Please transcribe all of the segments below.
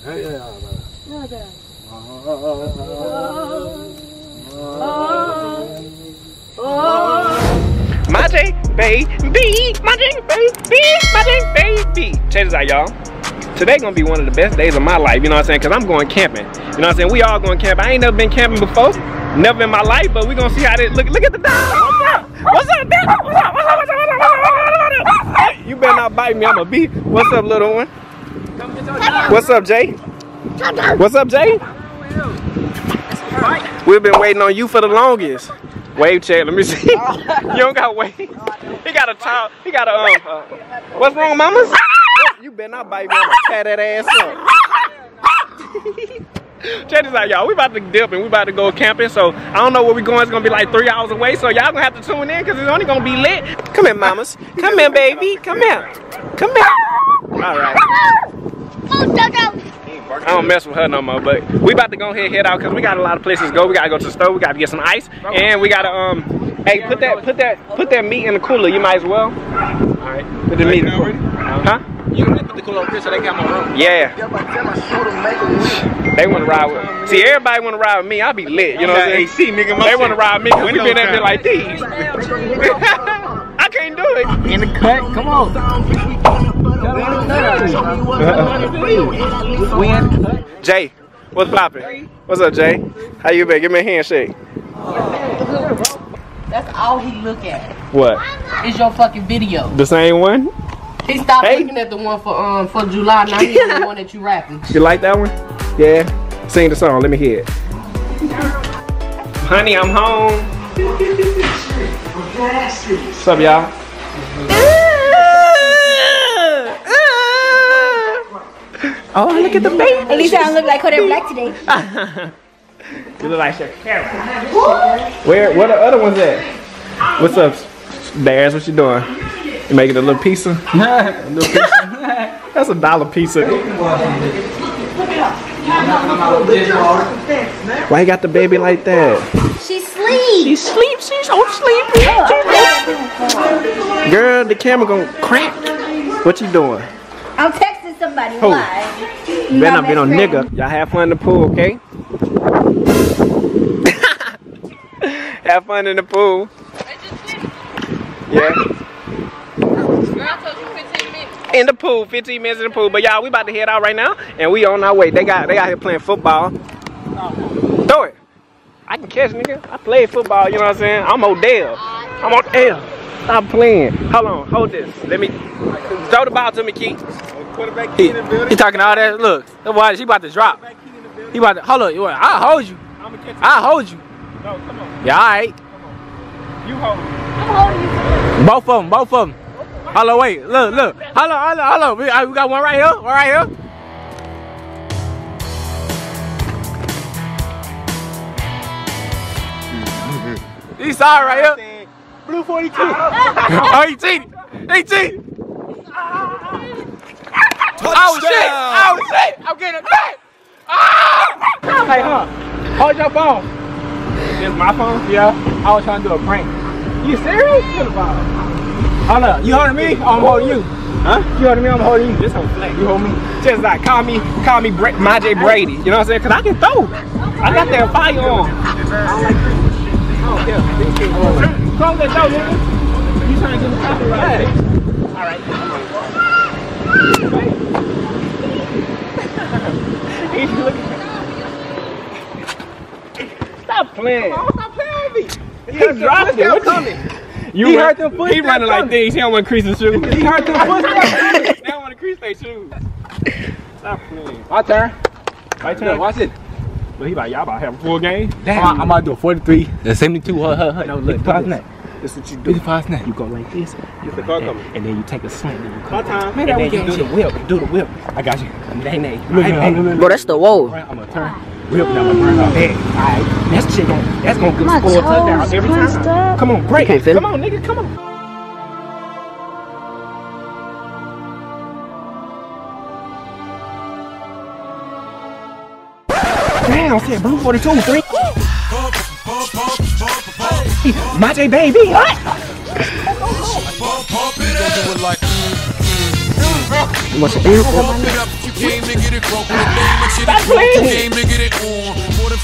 Monte, baby, Monte, baby. Check this out, y'all. Today gonna be one of the best days of my life, you know what I'm saying? Cause I'm going camping. You know what I'm saying? We all going camping. I ain't never been camping before. Never in my life, but we gonna see how this look at the dog. What's up, bitch? What's up? You better not bite me, I'm a beat. What's up, little one? What's up, Jay? What's up, Jay? We've been waiting on you for the longest. Wave check, let me see. You don't got wave. He got a child. He got a what's wrong, mamas? You better not bite me, I'm gonna tear that ass up. Check this out, y'all. We about to dip and we about to go camping. So I don't know where we going. It's gonna be like 3 hours away. So y'all gonna have to tune in because it's only gonna be lit. Come here, mamas. Come here, baby. Come here. Come here. All right. I don't mess with her no more, but we about to go ahead and head out because we got a lot of places to go. We gotta go to the store. We gotta get some ice, and we gotta hey, put that meat in the cooler. You might as well. All right, put the meat in the cooler. Huh? You can put the cooler over here so they got more room. Yeah. They want to ride with me. See, everybody want to ride with me. I'll be lit. You know what I'm saying? AC, nigga, they want to ride with me because we been at it like these. I can't do it. In the cut, come on. Jay, what's poppin'? What's up, Jay? How you been? Give me a handshake. That's all he look at. What? Is your fucking video. The same one? He stopped looking at the one for July. Now he's the one that you rapping. You like that one? Yeah. Sing the song. Let me hear it. Honey, I'm home. What's up, y'all? Oh, look at the baby. At least I don't look like Kodak Black today. You look like Shakira. Where the other ones at? What's up, Daz? What you doing? You making a little pizza? That's $1 pizza. Why you got the baby like that? She sleeps. She sleeps. She's so sleepy. Girl, the camera gonna crack. What you doing? I'm texting somebody. Who? Why? You better not be no nigga. Y'all have fun in the pool, okay? Have fun in the pool. Yeah. In the pool, 15 minutes in the pool. But y'all, we about to head out right now, and we on our way. They out here playing football. Throw it. I can catch, nigga. I play football. You know what I'm saying? I'm Odell. I'm Odell. Stop playing. Hold on, hold this. Let me throw the ball to me, Keith. He talking all that. Look, watch. He about to drop. He about to hold up. I'll hold you. I'll hold you. No, come on. Yeah, all right. You hold me. I'm holding you. Both of them. Hold on, wait. Look. Hold on. We got one right here. He's sorry right here. Blue 42. Oh, he cheated. Oh shit! I'm getting it back. Hey, hold your phone. This my phone? Yeah. I was trying to do a prank. You serious? Hold up. You holding me? I'm holding you. Huh? You holding me? I'm holding you. This whole flag. You hold me. Just like call me Majay Brady. You know what I'm saying? Cause I can throw. I got that firearm. Oh yeah. Close that door, nigga. You trying to get the copyright? All right. Stop playing. Stop playing with me. He dropped it. Coming. He heard them footsteps. He running like this. He don't want to crease his shoes. He heard them footsteps. They don't want to crease their shoes. Stop playing. My turn. Watch it. But he like, y'all about to have a full game? Damn. I'm about to do a 43. The 72. No, look. This is what you do. You go like this. The car coming. And then you take a slant. My time. And then you do the whip. I got you. Hey. Bro, that's the whoa. I'm gonna turn. Whip now. I'm gonna turn. Alright. That's gonna score a touchdown every time. Come on, break. Come on, nigga. Come on. Damn, I said blue 42, 3. Majay baby, what? What's the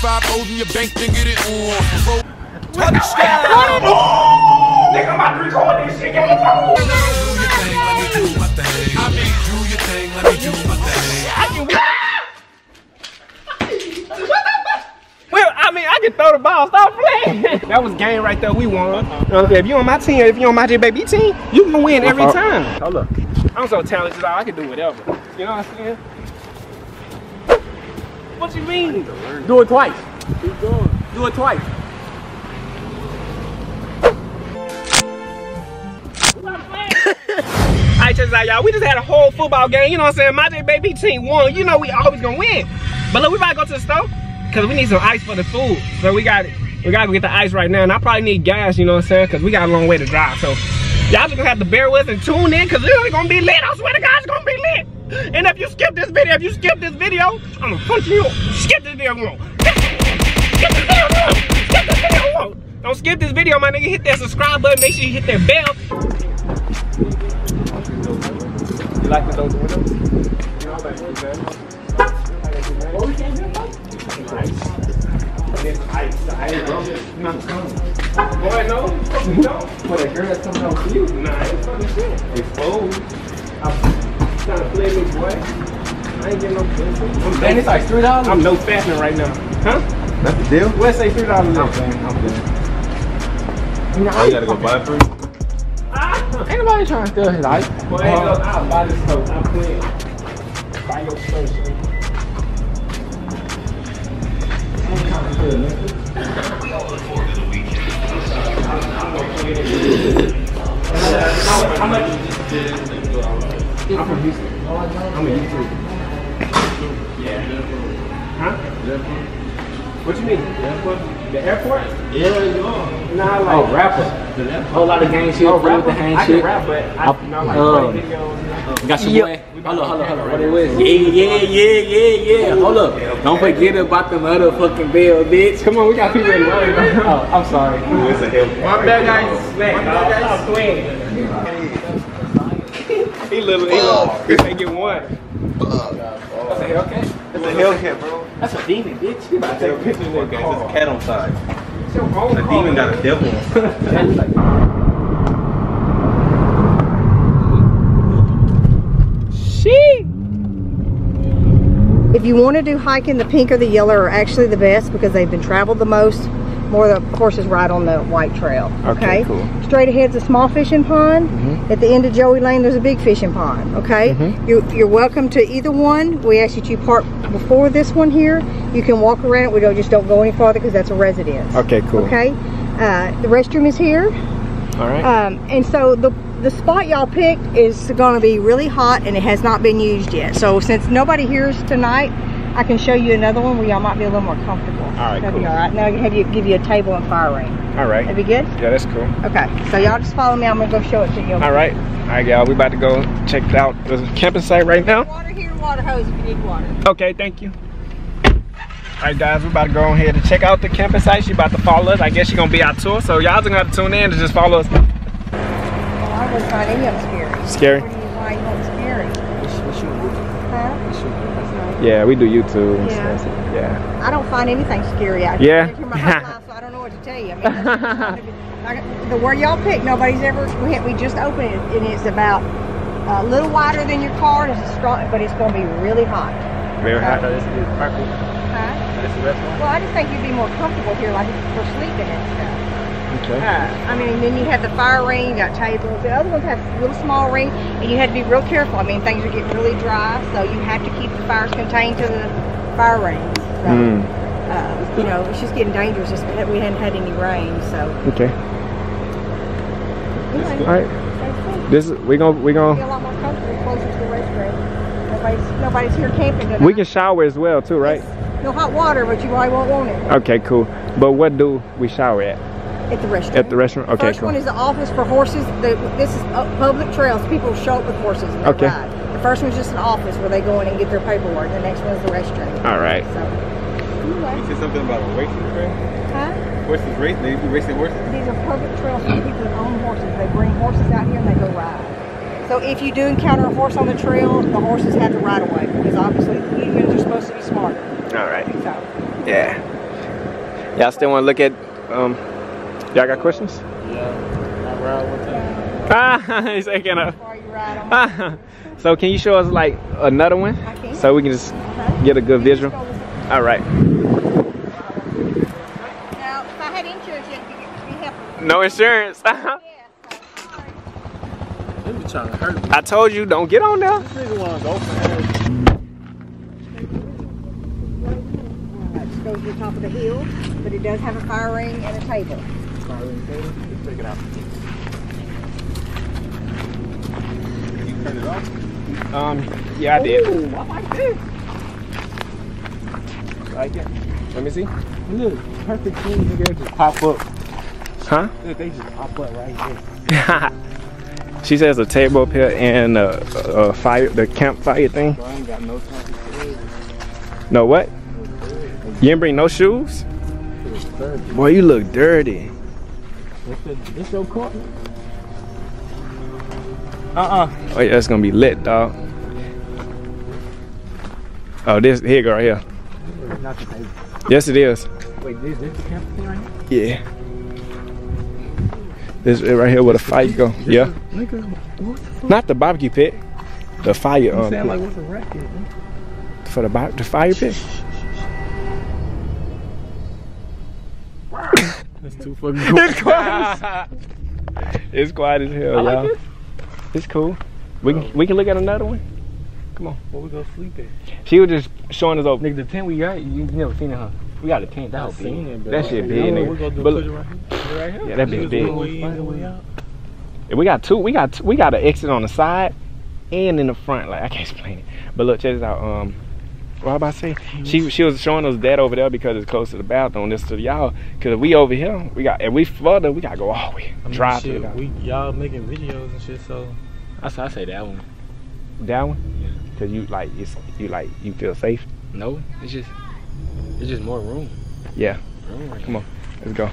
5 O's in your bank, then get it on. Touchdown! Nigga, I'm about to record this shit. Do your thing, let me do my thing. I mean, do your thing, let me do my thing. Well, I mean, I can throw the ball. Stop playing. That was game right there. We won. Okay, if you on my team, if you on my JBaby team, you can win every time. Hold up. I'm so talented, I can do whatever. You know what I'm saying? What you mean? Do it twice. Keep going. Do it twice. Alright, check this out, y'all. We just had a whole football game. You know what I'm saying? My JBaby team won. You know we always gonna win. But look, we about to go to the store because we need some ice for the food. So we gotta go get the ice right now. And I probably need gas, you know what I'm saying? Because we got a long way to drive. So y'all just gonna have to bear with us and tune in because it's gonna be lit. I swear to God, it's gonna be lit. And if you skip this video, I'm gonna punch you. Skip this video, wrong. Skip this video, wrong. Skip this video, wrong. Don't skip this video, my nigga. Hit that subscribe button. Make sure you hit that bell. You like this open window? You know, like this, man. Boy, no. For that girl that's coming out to you. Nah, it's fucking shit. Exposed. I'm trying to play me, boy. I ain't getting no business. Man, it's like $3. I'm no fastening right now. Huh? That's the deal? Let's say $3. I'm playing. Oh, you gotta go buy it for you? Ain't nobody trying to steal his ice. Boy, I'll buy this coat. I'm playing. Buy your shirt. How much? I'm from Houston. I'm in Houston. Yeah. Huh? What you mean? The airport? Yeah, you are. Nah, like. Oh, rapper. A whole lot of gang shit. Oh, rapper? The hang I shit. can rap, but I know like videos. Got your boy. Hold up. What it was? Yeah. Hold up. Don't forget about the motherfucking bell, bitch. Come on, we got people in the room. Oh, I'm sorry. It's a hell. My bad guys smack. Stop swing. He little. They get one. That's a Hellcat? It's a Hellcat, bro. That's a demon, bitch. You gotta take a picture of that car. There's a cat on side. It's your own The car. demon got a devil on. Shit. If you want to do hiking, the pink or the yellow are actually the best because they've been traveled the most. More of the horses ride on the white trail. Okay, cool. Straight ahead's a small fishing pond. At the end of Joey Lane, there's a big fishing pond. Okay, you're welcome to either one. We ask that you park before this one here. You can walk around it. We just don't go any farther because that's a residence. Okay, cool. Okay, the restroom is here. All right. And so the spot y'all picked is going to be really hot and it has not been used yet. So since nobody here is tonight, I can show you another one where y'all might be a little more comfortable. All right, That'd cool. be all right. Now I can give you a table and fire ring. All right. That'd be good? Yeah, that's cool. Okay, so y'all just follow me. I'm going to go show it to you. All right, y'all. We about to go check out the camping site right now. Water here, water hose if you need water. Okay, thank you. All right, guys, we're about to go on here to check out the camping site. She about to follow us. I guess she's going to be our tour. So y'all just going to have to tune in and just follow us. Well, I wouldn't find any of them scary. Scary? What do you why you want scary? Huh? Yeah, we do YouTube and Yeah. stuff. Yeah. I don't find anything scary out here. Yeah? I've lived here my whole life, so I don't know what to tell you. I mean, that's the word y'all picked, nobody's ever, we just opened it, and it's about a little wider than your car, and it's strong, but it's going to be really hot. Very hot. This is purple. Huh? This is restaurant. Well, I just think you'd be more comfortable here, like for sleeping and stuff. Okay. I mean, then you have the fire ring, you got tables. The other ones have a little small ring, and you have to be real careful. I mean, things are getting really dry, so you have to keep the fires contained to the fire rings. So, you know, it's just getting dangerous just because we hadn't had any rain, so. Okay. Anyway, All right. that's cool. This is we Be a gonna lot more comfortable closer to the restroom. Nobody's here camping tonight. we can shower as well too, right? No hot water, but you probably won't want it. Okay, cool. But what do we shower at? At the restroom. At the restaurant? Okay, First cool. one is the office for horses. This is public trails. People show up with horses and they Okay. ride. The first one's just an office where they go in and get their paperwork. The next one's the restroom. All right. So, You anyway. said something about a racing trail? Huh? Horses racing? They be racing horses? These are public trails for people that own horses. They bring horses out here and they go ride. So if you do encounter a horse on the trail, the horses have the right of way because obviously humans are supposed to be smarter. All right. So, Yeah. Y'all still want to look at, y'all got questions? Yeah, I ride one time. Ah, he's saying, Before you ride on. so can you show us like another one? I can. So we can just get a good visual. All right. Now, if I had insurance, you'd be helpful. No insurance. Yeah, They be trying to hurt me. I told you, don't get on there. This nigga wanna go for hell. Just goes to the top of the hill, but it does have a fire ring and a table. Let's take it out. You turn it off? Yeah, I did. Ooh, I like this. Like it. Let me see. Look, perfect thing, nigga. They just pop up. Huh? Look, they just pop up right here. She says a table up here and a fire, the campfire thing. Bro, I ain't got no time to play. No what? You didn't bring no shoes? Boy, you look dirty. This your car? Oh yeah, it's gonna be lit, dog. Oh, this here you go right here. Not the table. Yes, it is. Wait, this the camp thing right here? Yeah. This is right here where the fire go. Yeah. Nigga, what the fuck? Not the barbecue pit. The fire You pit. sound like what's a racket? For the fire pit. That's too fucking It's quiet. It's quiet as hell, I y'all. like It's cool. We can look at another one. Come on. Where we go sleep at? She was just showing us over. Nigga, the tent we got, you never seen it, huh? We got a tent. That I was seen big. it, bro. That shit big, You know nigga. what we gonna do? But Put it look- right here? Yeah, that bitch big. Way in, way out. And we got two. We got an exit on the side and in the front. Like I can't explain it. But look, check this out. What I about to say? She was showing us that over there because it's close to the bathroom. This to y'all. Cause if we over here, if we further, we gotta go all the way. I mean, Drive shit, to it. y'all making videos and shit, so I say that one. That one? Yeah. Cause you feel safe. No, it's just more room. Yeah. Room right Come on, let's go.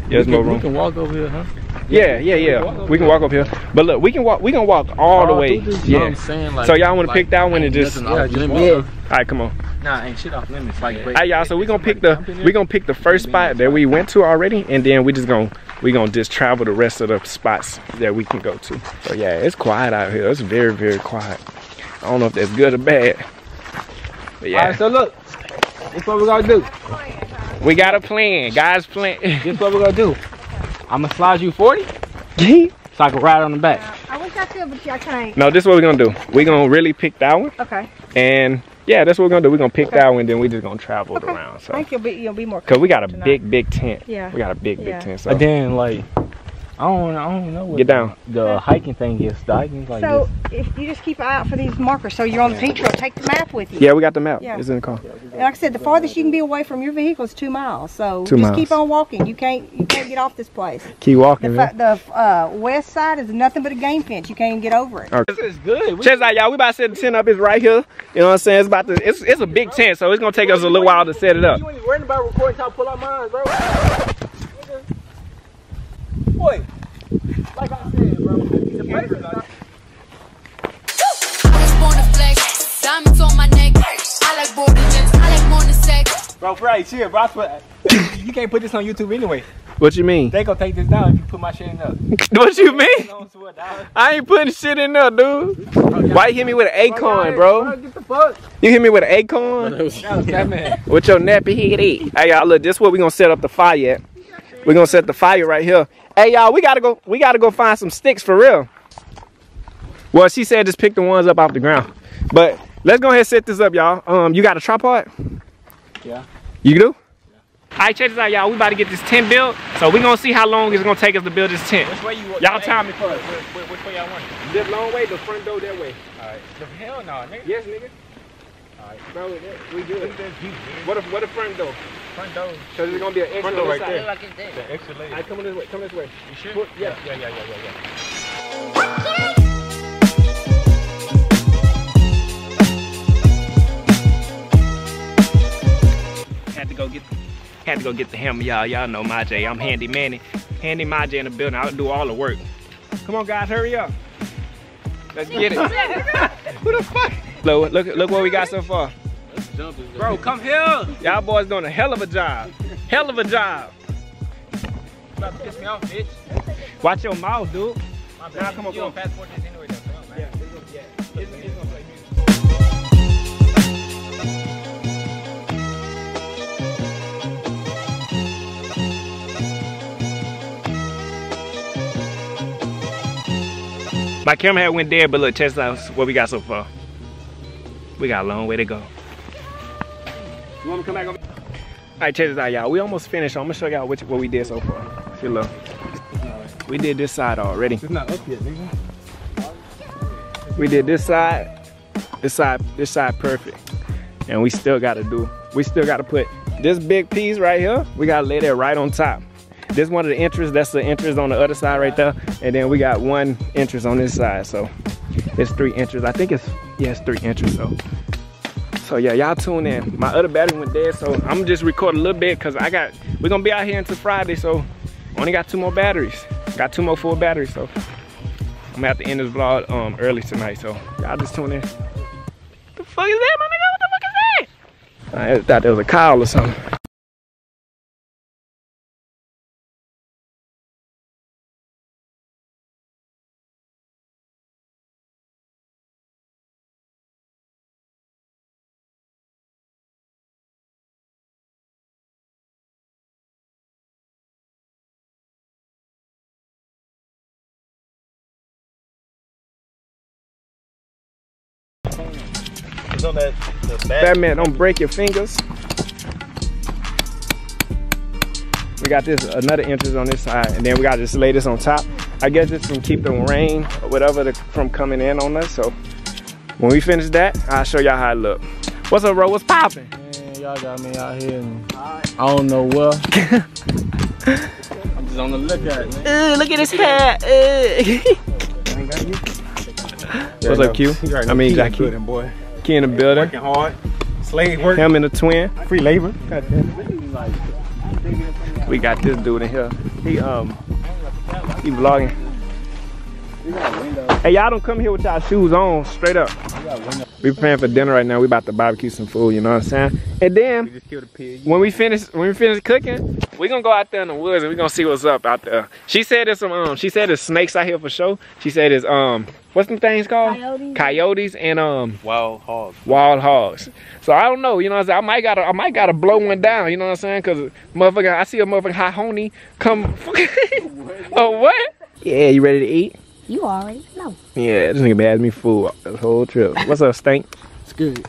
Yeah, there's more we room. can walk over here, huh? Yeah. We can walk up here. But look, we can walk all the way. through this, you know what Yeah. I'm saying? Like, So y'all want to like, pick that one and ain't just nothing off limits. Yeah. All right, come on. Nah, ain't shit off limits. Like, All right, y'all. So we gonna pick the first spot that we went to already, and then we gonna just travel the rest of the spots that we can go to. So yeah, it's quiet out here. It's very, very quiet. I don't know if that's good or bad. But yeah. All right, so look, this is what we're gonna do. We got a plan, guys. Plan. This is what we're gonna do. I'm gonna slide you 40 so I can ride on the back. I wish I could, but I can't. No, this is what we're gonna do. We're gonna really pick that one, Okay. and yeah, that's what we're gonna do. We're gonna pick that one, and then we just gonna travel it around. I So, think you'll be more. cause we got a tonight. big tent. Yeah. We got a big Yeah. tent. So But then, like, I don't know what get down. the hiking thing is. The hiking like So if you just keep an eye out for these markers, so you're on the paint trail, take the map with you. Yeah, we got the map. Yeah. It's in the car. And like I said, the farthest you can be away from your vehicle is 2 miles. So 2 just miles. keep on walking. You can't get off this place. Keep walking. man. The west side is nothing but a game fence. You can't even get over it. Okay. this is good. Check this out, y'all. We about to set the tent up. It's right here. You know what I'm saying? It's a big tent, so it's gonna take us a little while to set it up. You ain't worried about recording till I pull out mine, bro. Boy, like I said, bro, the place is not. I was born to flex, diamonds on my neck. I like boarding lips, I like more than sex. Bro, Friday, chill, bro. I swear, you can't put this on YouTube anyway. What you mean? They gonna take this down if you put my shit in there. What you mean? I swear, dog. I ain't putting shit in there, dude. Why you hit me with an acorn, bro? Get the fuck. You hit me with an acorn? That man. With your nappy head eat. Hey y'all, look, this is where we gonna set up the fire at. We're gonna set the fire right here. Hey y'all, we gotta go find some sticks for real. Well, she said just pick the ones up off the ground. But let's go ahead and set this up, y'all. You got a tripod? Yeah. You do? Yeah. Alright, check this out, y'all. We about to get this tent built. So we gonna see how long it's gonna take us to build this tent. Which way you want? Y'all time me first. Which way y'all want? This long way, the front door that way. Alright. Hell no, nigga. Yes, nigga. Alright. Bro, we good. What the front door? Front door. Cause there's gonna be an extra Front door right side. there. Like it's there. The extra layer. Alright, come this way. Come this way. You sure? Put- yeah. Yeah. Had to go get the hammer, y'all. Y'all know my J. I'm Handy Manny. Handy my J in the building. I'll do all the work. Come on, guys, hurry up. Let's get it. Who the fuck? Look what we got so far. Bro, come here. Y'all boys doing a hell of a job. Hell of a job. About to piss me off, bitch. Watch your mouth, dude. Now come on, passport this anyway, though. Yeah, it's gonna play music. My camera had went dead, but look, check out what we got so far. We got a long way to go. You want me to come back over? Alright, check this out, y'all. We almost finished. I'm gonna show y'all what we did so far. See, look. We did this side already. It's not up yet, nigga. We did this side perfect. And we still gotta put this big piece right here. We gotta lay that right on top. This one of the entries, that's the entrance on the other side right there. And then we got one entrance on this side. So it's 3 entries. I think it's 3 entries. So yeah, y'all tune in. My other battery went dead, so I'm gonna just record a little bit because we're gonna be out here until Friday, so only got 2 more batteries. Got 2 more full batteries, so I'm gonna have to end this vlog early tonight. So y'all just tune in. What the fuck is that, my nigga? What the fuck is that? I thought there was a cow or something. On that, Batman, don't break your fingers. We got this another entrance on this side, and then we got to just lay this on top. I guess it's from keep the rain or whatever from coming in on us. So when we finish that, I'll show y'all how it look. What's up, bro? What's popping? Man, y'all got me out here and I don't know where. I'm just on the lookout, man. Look at his hair. What's up, Q? I mean, got Q. Boy. Key in the building. Working hard. Slave work. Him and the twin. Free labor. We got this dude in here. He vlogging. Hey, y'all don't come here with y'all shoes on, straight up. We preparing for dinner right now. We about to barbecue some food, you know what I'm saying? And then We just killed a pig. when we finish cooking, we gonna go out there in the woods and we gonna see what's up out there. She said there's some she said there's snakes out here for sure. She said there's what's them things called? Coyotes and Wild hogs. wild hogs. So I don't know, you know what I'm saying? I might gotta blow one down, you know what I'm saying? Cause motherfucker, I see a motherfucking hot honey come. Oh, what? Yeah, you ready to eat? You already know. Yeah, this nigga been asking me food this whole trip. What's up, Stank? It's good.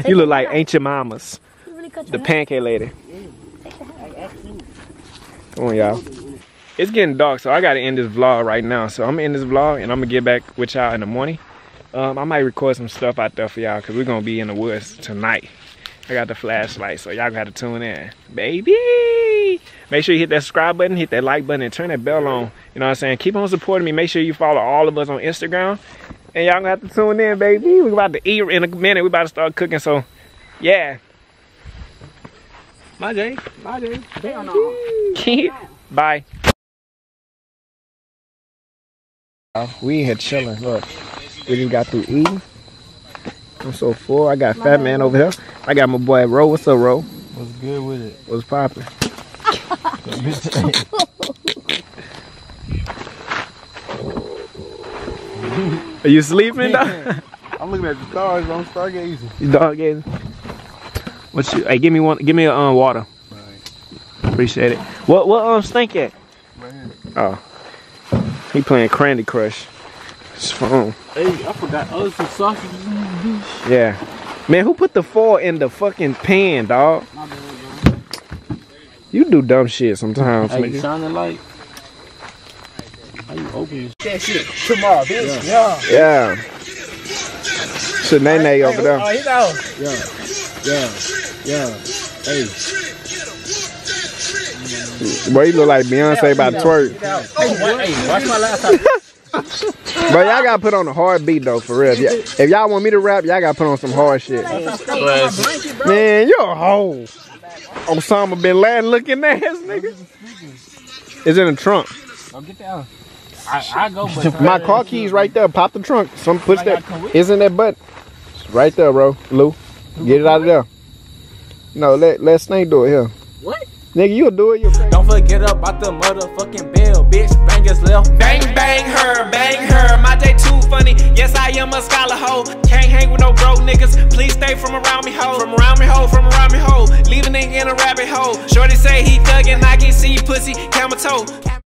You look like Aunt your mama's, You really cut the your hair. pancake lady. Come on, y'all. It's getting dark, so I gotta end this vlog right now. So I'm gonna end this vlog and I'm gonna get back with y'all in the morning. I might record some stuff out there for y'all because we're gonna be in the woods tonight. I got the flashlight, so y'all gotta tune in. Baby! Make sure you hit that subscribe button, hit that like button, and turn that bell on. You know what I'm saying? Keep on supporting me. Make sure you follow all of us on Instagram. And y'all gonna have to tune in, baby. We about to eat in a minute. We about to start cooking, so yeah. My J. Bye. We in here chilling. Look, we just got through eating. I'm so full. I got Fat Man over here. I got my boy Ro. What's up, Ro? What's good with it? What's poppin'? Are you sleeping, dog? I'm looking at the stars. I'm stargazing. You dog-gazing? What you? Hey, give me one. Give me a water. Right. Appreciate it. What Stink at? Right here. Oh, he playing Candy Crush. His phone. Hey, I forgot. Oh, some sausages in this bitch. Yeah. Man, who put the foil in the fucking pan, dog? My bad, bro. You do dumb shit sometimes, Hey, nigga. shining light. How you open this? That shit tomorrow, bitch. Yeah. Yeah. Shanae over there. Oh, he's out. Yeah. Hey. Boy, you look like Beyonce about to twerk. Hey, watch my laptop. But y'all gotta put on a hard beat though, for real. If y'all want me to rap, y'all gotta put on some hard shit. Man, you're a hoe. Osama bin Laden looking ass nigga. It's in the trunk. Oh, get down. I go, but My car keys right there. Pop the trunk. Some push that. It's in that button. It's right there, bro. Lou, get it out of there. No, let Snake do it here. What? Nigga, you'll do it. Don't forget about the motherfucking bell, bitch. Bang us left. Bang, bang her, bang her. My day too funny. Yes, I am a scholar hoe. Can't hang with no broke niggas. Please stay from around me, hoe. From around me, hoe. From around me, hoe. Leave a nigga in a rabbit hole. Shorty say he thuggin', I can see pussy, camel toe.